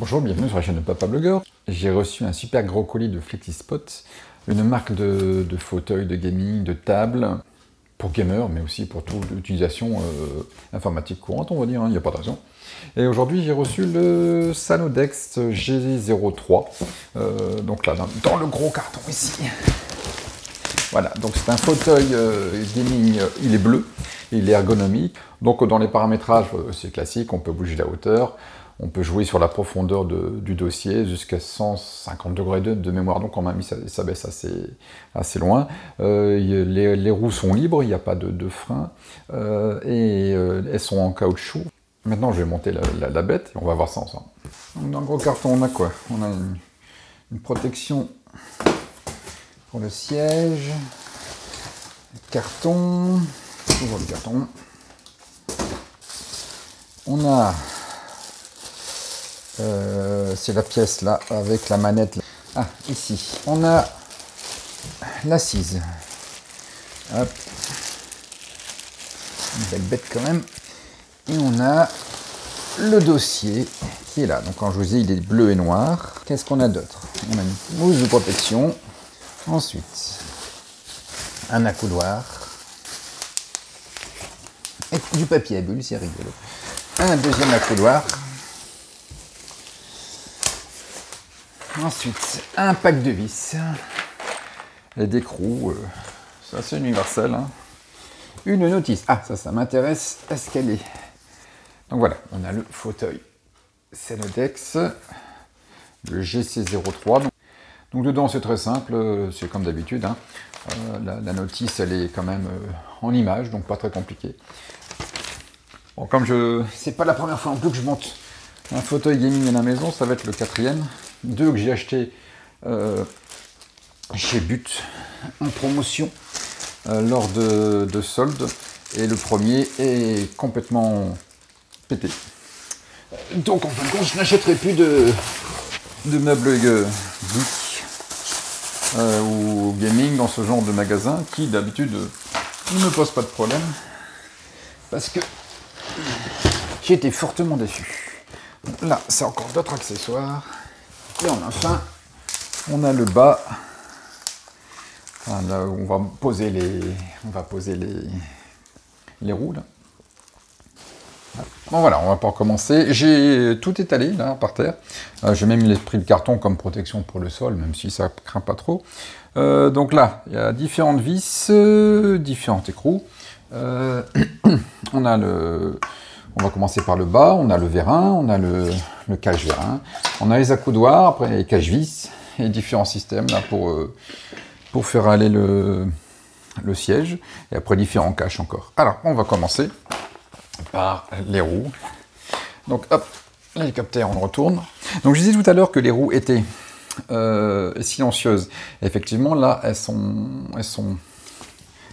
Bonjour, bienvenue sur la chaîne de Papa Blogueur. J'ai reçu un super gros colis de FlexiSpot, une marque de fauteuil de gaming, de table, pour gamers, mais aussi pour toute l'utilisation informatique courante, on va dire, il n'y a pas de raison. Et aujourd'hui, j'ai reçu le Sanodex G03, donc là, dans le gros carton ici. Voilà, donc c'est un fauteuil gaming, il est bleu, il est ergonomique. Donc dans les paramétrages, c'est classique, on peut bouger la hauteur, on peut jouer sur la profondeur du dossier jusqu'à 150 degrés de mémoire. Donc on m'a mis ça baisse assez loin. Les roues sont libres, il n'y a pas de frein, et elles sont en caoutchouc. Maintenant, je vais monter la bête et on va voir ça ensemble. Donc, dans le gros carton, on a quoi? On a une protection pour le siège, carton, toujours le carton. On a, c'est la pièce là, avec la manette. Là. Ah, ici, on a l'assise. Hop. Une belle bête quand même. Et on a le dossier qui est là. Donc quand je vous dis, il est bleu et noir. Qu'est-ce qu'on a d'autre? On a une mousse de protection. Ensuite, un accoudoir. Et du papier à bulles, c'est rigolo. Un deuxième accoudoir. Ensuite, un pack de vis. Et d'écrou. C'est assez universel. Hein. Une notice. Ah, ça m'intéresse. Est-ce qu'elle est... Donc voilà, on a le fauteuil Sanodex, le GC03. Donc dedans c'est très simple, c'est comme d'habitude. Hein. La notice elle est quand même en image, donc pas très compliqué. Bon, comme c'est pas la première fois en plus que je monte un fauteuil gaming à la maison, ça va être le quatrième. Deux que j'ai acheté chez But en promotion lors de soldes. Et le premier est complètement pété. Donc en fin de compte, je n'achèterai plus de meubles geek ou gaming dans ce genre de magasin qui d'habitude ne me pose pas de problème parce que j'ai été fortement déçu. Donc là, c'est encore d'autres accessoires. Et enfin, on a le bas. Enfin, là où on va poser les roues là. Bon voilà, on va pouvoir commencer. J'ai tout étalé là par terre. J'ai même pris le carton comme protection pour le sol, même si ça craint pas trop. Donc là, il y a différentes vis, différents écrous. On va commencer par le bas. On a le vérin, on a le cache-vérin, on a les accoudoirs, après les cache-vis et différents systèmes là pour faire aller le siège. Et après différents caches encore. Alors, on va commencer par les roues. Donc hop, l'hélicoptère, on retourne. Donc je disais tout à l'heure que les roues étaient silencieuses. Effectivement, là, elles sont,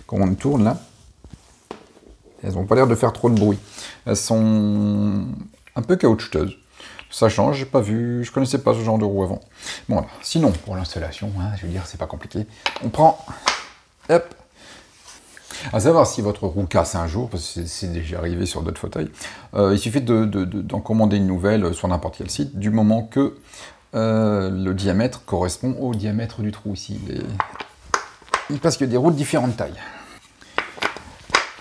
quand on tourne là, elles n'ont pas l'air de faire trop de bruit. Elles sont un peu caoutchouteuses. Ça change, j'ai pas vu, je connaissais pas ce genre de roue avant. Bon, voilà. Sinon, pour l'installation, hein, je veux dire, c'est pas compliqué. On prend, hop. À savoir si votre roue casse un jour, parce que c'est déjà arrivé sur d'autres fauteuils, il suffit d'en commander une nouvelle sur n'importe quel site, du moment que le diamètre correspond au diamètre du trou ici. Parce qu'il y a des roues de différentes tailles.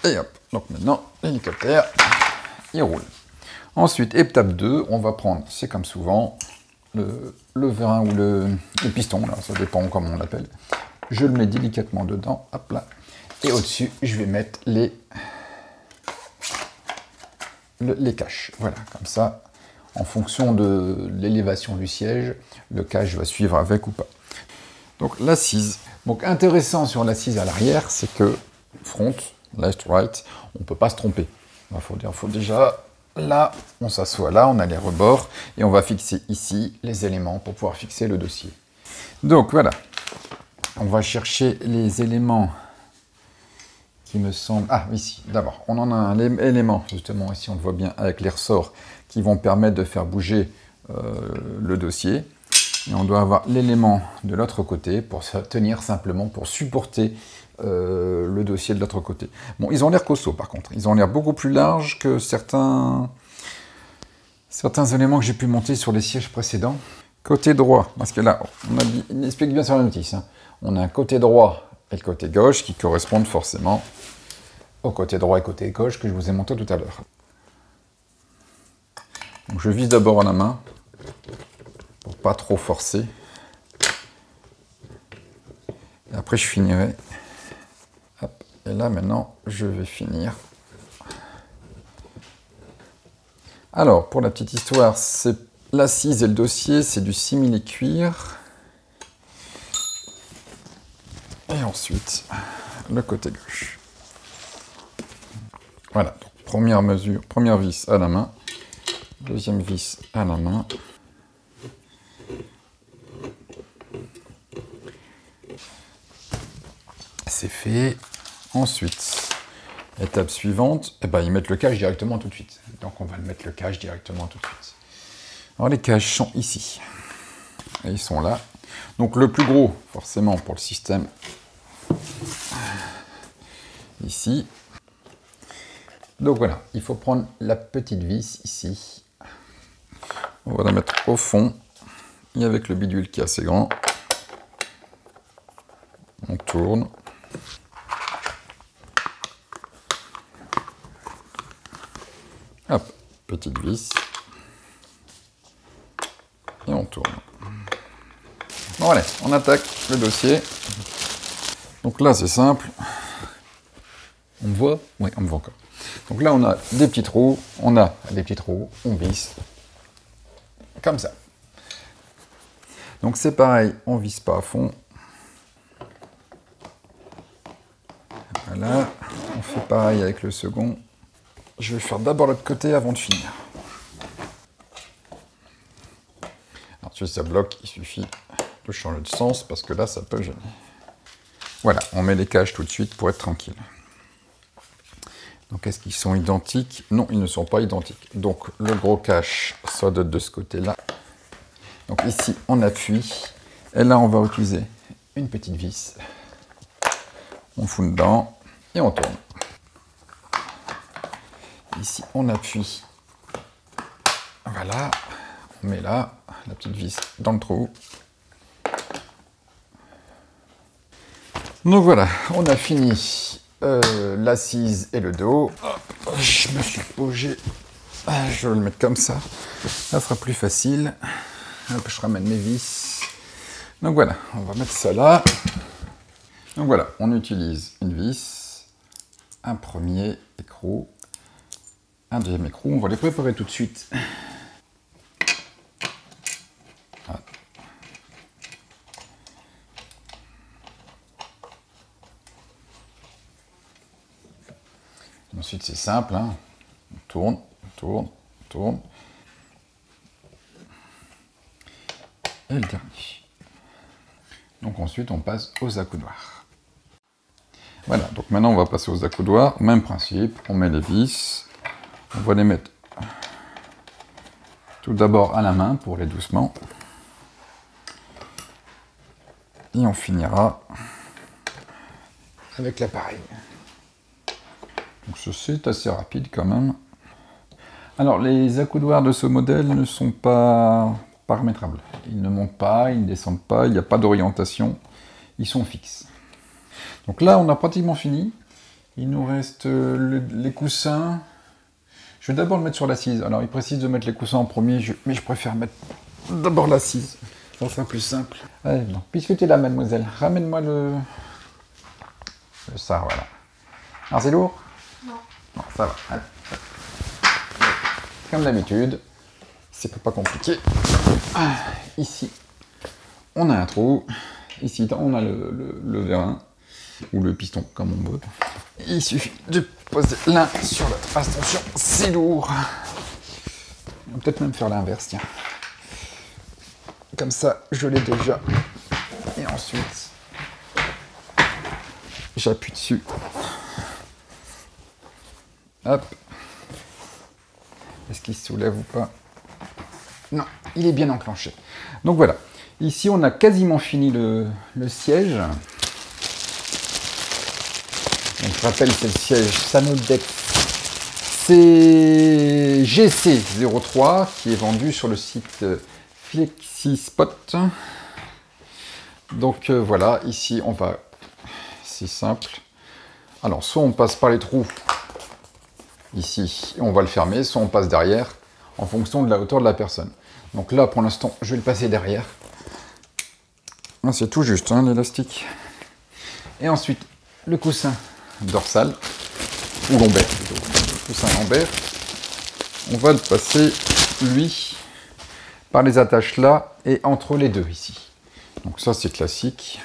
Et hop, donc maintenant, l'hélicoptère, il roule. Ensuite, étape 2, on va prendre, c'est comme souvent, le vérin ou le piston, là, ça dépend comment on l'appelle. Je le mets délicatement dedans, hop là. Et au-dessus, je vais mettre les caches. Voilà, comme ça, en fonction de l'élévation du siège, le cache va suivre avec ou pas. Donc l'assise. Donc intéressant sur l'assise à l'arrière, c'est que front, left, right, on ne peut pas se tromper. Il faut déjà, là, on s'assoit là, on a les rebords, et on va fixer ici les éléments pour pouvoir fixer le dossier. Donc voilà, on va chercher les éléments qui me semble... Ah, ici, d'abord, on en a un élément, justement, ici, on le voit bien, avec les ressorts qui vont permettre de faire bouger le dossier. Et on doit avoir l'élément de l'autre côté pour se tenir simplement, pour supporter le dossier de l'autre côté. Bon, ils ont l'air costauds, par contre. Ils ont l'air beaucoup plus larges que certains certains éléments que j'ai pu monter sur les sièges précédents. Côté droit, parce que là, on explique bien sur la notice, hein. On a un côté droit et le côté gauche qui correspondent forcément au côté droit et côté gauche que je vous ai monté tout à l'heure. Donc je vise d'abord à la main, pour pas trop forcer. Et après je finirai. Hop. Et là maintenant, je vais finir. Alors, pour la petite histoire, c'est l'assise et le dossier, c'est du simili-cuir. Et ensuite, le côté gauche. Voilà, donc première mesure, première vis à la main, deuxième vis à la main. C'est fait. Ensuite, étape suivante, eh ben, ils mettent le cache directement tout de suite. Donc on va le mettre le cache directement tout de suite. Alors les caches sont ici. Et ils sont là. Donc le plus gros, forcément, pour le système, ici. Donc voilà, il faut prendre la petite vis ici. On va la mettre au fond. Et avec le bidule qui est assez grand, on tourne. Hop, petite vis. Et on tourne. Bon allez, on attaque le dossier. Donc là c'est simple. On me voit? Oui, on me voit encore. Donc là on a des petits trous, on visse. Comme ça. Donc c'est pareil, on visse pas à fond. Voilà, on fait pareil avec le second. Je vais faire d'abord l'autre côté avant de finir. Ensuite ça bloque, il suffit de changer de sens parce que là ça peut gêner. Voilà, on met les caches tout de suite pour être tranquille. Donc est-ce qu'ils sont identiques? Non, ils ne sont pas identiques. Donc le gros cache soit de ce côté-là. Donc ici on appuie et là on va utiliser une petite vis. On fout dedans et on tourne. Ici on appuie. Voilà, on met là la petite vis dans le trou. Donc voilà, on a fini l'assise et le dos. Hop, je me suis posé. Je vais le mettre comme ça. Ça sera plus facile. Hop, je ramène mes vis. Donc voilà, on va mettre ça là. Donc voilà, on utilise une vis, un premier écrou, un deuxième écrou. On va les préparer tout de suite. Voilà. Ensuite, c'est simple, hein. On tourne, on tourne, on tourne. Et le dernier. Donc ensuite, on passe aux accoudoirs. Voilà, donc maintenant, on va passer aux accoudoirs. Même principe, on met les vis. On va les mettre tout d'abord à la main pour les doucement. Et on finira avec l'appareil. Donc ceci est assez rapide quand même. Alors les accoudoirs de ce modèle ne sont pas paramétrables. Ils ne montent pas, ils ne descendent pas, il n'y a pas d'orientation. Ils sont fixes. Donc là on a pratiquement fini. Il nous reste les coussins. Je vais d'abord le mettre sur l'assise. Alors il précise de mettre les coussins en premier, mais je préfère mettre d'abord l'assise. Ça sera plus simple. Allez, donc, puisque tu es là mademoiselle, ramène-moi le ça, voilà. Alors c'est lourd? Non, ça va. Allez. Comme d'habitude, c'est pas compliqué. Ici, on a un trou. Ici, on a le vérin, ou le piston, comme on veut. Il suffit de poser l'un sur l'autre. Attention, c'est lourd. On va peut-être même faire l'inverse, tiens. Comme ça, je l'ai déjà. Et ensuite, j'appuie dessus. Hop. Est-ce qu'il se soulève ou pas? Non, il est bien enclenché. Donc voilà. Ici, on a quasiment fini le siège. Donc, je rappelle, c'est le siège Sanodex c'est GC03 qui est vendu sur le site Flexispot. Donc voilà, ici on va, c'est simple. Alors soit on passe par les trous ici et on va le fermer, soit on passe derrière en fonction de la hauteur de la personne. Donc là pour l'instant je vais le passer derrière. C'est tout juste hein, l'élastique. Et ensuite le coussin dorsal, ou lombaire plutôt, le coussin lombaire, on va le passer lui par les attaches là et entre les deux ici. Donc ça c'est classique,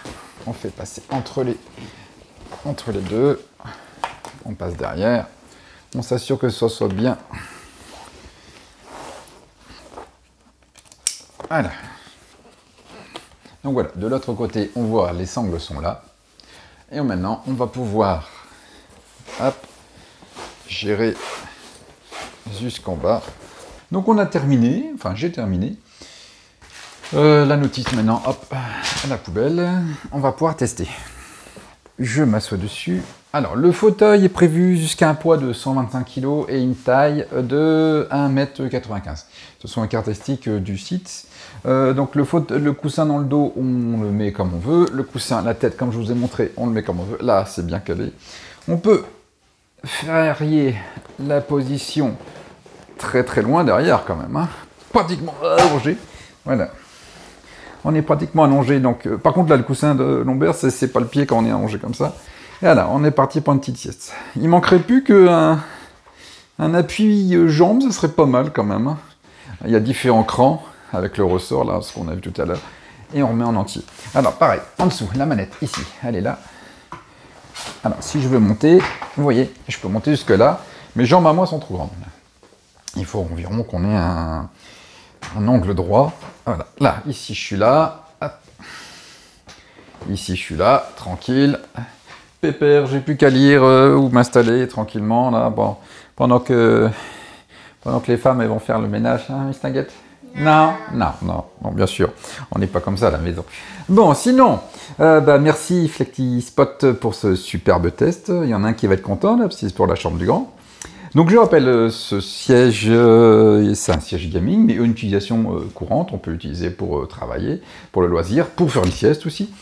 on fait passer entre les deux, on passe derrière, on s'assure que ça soit bien. Voilà. Donc voilà, de l'autre côté on voit les sangles sont là, et maintenant on va pouvoir hop, gérer jusqu'en bas. Donc on a terminé, enfin j'ai terminé. La notice maintenant, hop, à la poubelle. On va pouvoir tester. Je m'assois dessus. Alors, le fauteuil est prévu jusqu'à un poids de 125 kg et une taille de 1,95 m. Ce sont les caractéristiques du site. Donc, le coussin dans le dos, on le met comme on veut. Le coussin, la tête, comme je vous ai montré, on le met comme on veut. Là, c'est bien calé. On peut varier la position très très loin derrière quand même. Hein. Pratiquement allongé. Voilà. On est pratiquement allongé, donc par contre là le coussin de lombaire, c'est pas le pied quand on est allongé comme ça. Et voilà, on est parti pour une petite sieste. Il manquerait plus qu'un appui jambe, ce serait pas mal quand même. Il y a différents crans avec le ressort là, ce qu'on a vu tout à l'heure, et on remet en entier. Alors pareil, en dessous, la manette ici, elle est là. Alors si je veux monter, vous voyez, je peux monter jusque là. Mes jambes à moi sont trop grandes. Il faut environ qu'on ait un angle droit. Voilà, là, ici je suis là, hop. Ici je suis là, tranquille, pépère, j'ai plus qu'à lire ou m'installer tranquillement là, bon, pendant que les femmes elles vont faire le ménage, hein, Miss Tinguette? Non, bien sûr, on n'est pas comme ça à la maison. Bon, sinon, merci Flexispot pour ce superbe test. Il y en a un qui va être content là, parce que c'est pour la chambre du grand. Donc je rappelle, ce siège, c'est un siège gaming, mais une utilisation courante, on peut l'utiliser pour travailler, pour le loisir, pour faire une sieste aussi.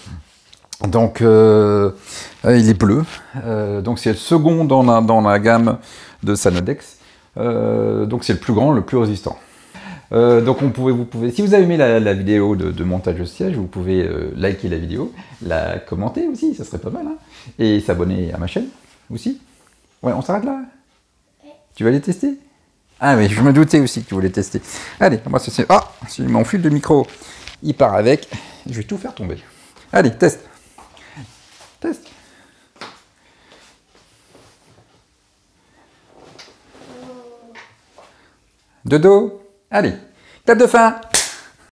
Donc il est bleu, donc c'est le second dans la gamme de Sanodex, donc c'est le plus grand, le plus résistant. Donc vous pouvez, si vous avez aimé la vidéo de montage de siège, vous pouvez liker la vidéo, la commenter aussi, ça serait pas mal, hein, et s'abonner à ma chaîne aussi. Ouais, on s'arrête là. Tu vas les tester? Ah oui, je me doutais aussi que tu voulais tester. Allez, moi c'est... Ah, c'est mon fil de micro. Il part avec. Je vais tout faire tomber. Allez, teste. Teste. De dos. Allez, tape de fin.